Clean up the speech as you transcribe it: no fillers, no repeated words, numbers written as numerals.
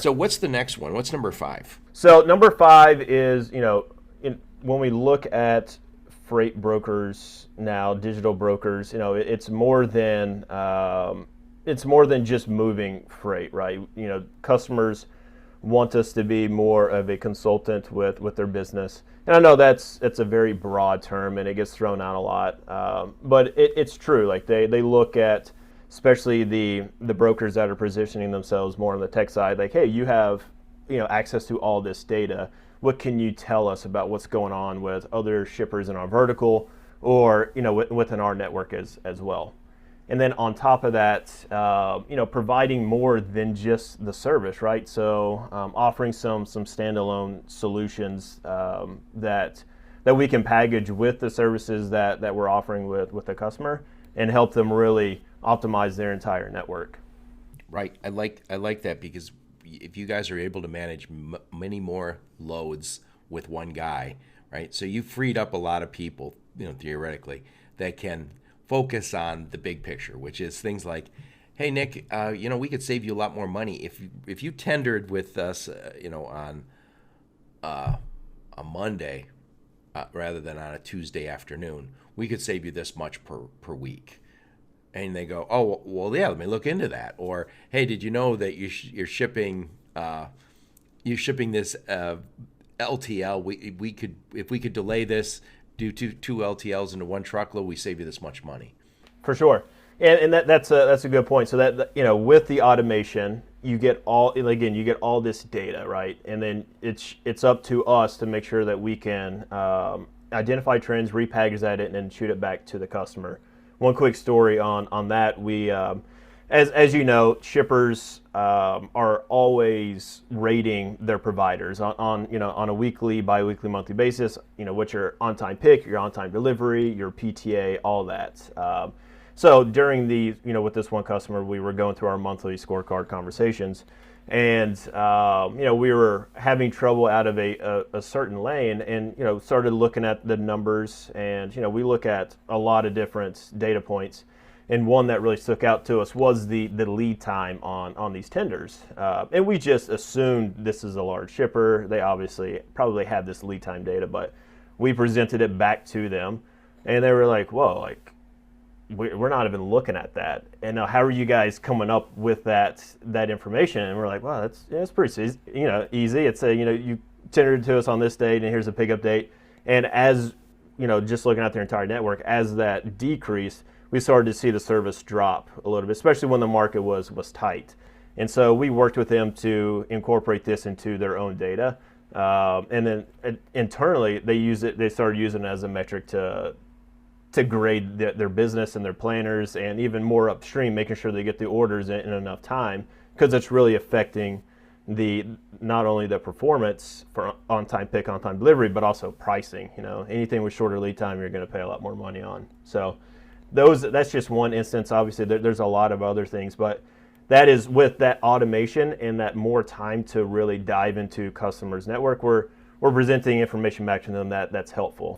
So what's the next one? What's number 5? So number 5 is, when we look at freight brokers now, digital brokers, it's more than just moving freight, right? Customers want us to be more of a consultant with their business. And I know it's a very broad term and it gets thrown out a lot, but it's true. Like they look at, especially the brokers that are positioning themselves more on the tech side, like, hey, you have access to all this data. What can you tell us about what's going on with other shippers in our vertical, or within our network as well? And then on top of that, providing more than just the service, right? So offering some standalone solutions that we can package with the services that we're offering with the customer and help them really optimize their entire network. Right. I like that, because if you guys are able to manage many more loads with one guy, right? So you freed up a lot of people, theoretically, that can focus on the big picture, which is things like, hey, Nick, we could save you a lot more money if you tendered with us, on a Monday rather than on a Tuesday afternoon. We could save you this much per week. And they go, oh, well, yeah, let me look into that. Or, hey, did you know that you're shipping this LTL? We could, if we could delay this, do two LTLs into one truckload, we save you this much money. For sure, and that's a good point. So that with the automation, you get all this data, right? And then it's up to us to make sure that we can identify trends, repackage that, and then shoot it back to the customer. One quick story on that: we, as you know, shippers are always rating their providers on a weekly, bi-weekly, monthly basis. What's your on-time pick, your on-time delivery, your PTA, all that. So during with this one customer, we were going through our monthly scorecard conversations, and we were having trouble out of a certain lane, and started looking at the numbers, and we look at a lot of different data points, and one that really stuck out to us was the lead time on these tenders, and we just assumed this is a large shipper. They obviously probably had this lead time data, but we presented it back to them, and they were like, "Whoa, like." We're not even looking at that. And now, how are you guys coming up with that information? And we're like, wow, that's pretty easy. It's you tendered to us on this date, and here's a pickup date. And as just looking at their entire network, as that decreased, we started to see the service drop a little bit, especially when the market was tight. And so we worked with them to incorporate this into their own data, and then internally they started using it as a metric to grade their business and their planners, and even more upstream, making sure they get the orders in enough time, because it's really affecting not only the performance for on-time pick, on-time delivery, but also pricing. Anything with shorter lead time, you're going to pay a lot more money on. So that's just one instance. Obviously, there's a lot of other things, but that is with that automation and that more time to really dive into customers' network, we're presenting information back to them that's helpful.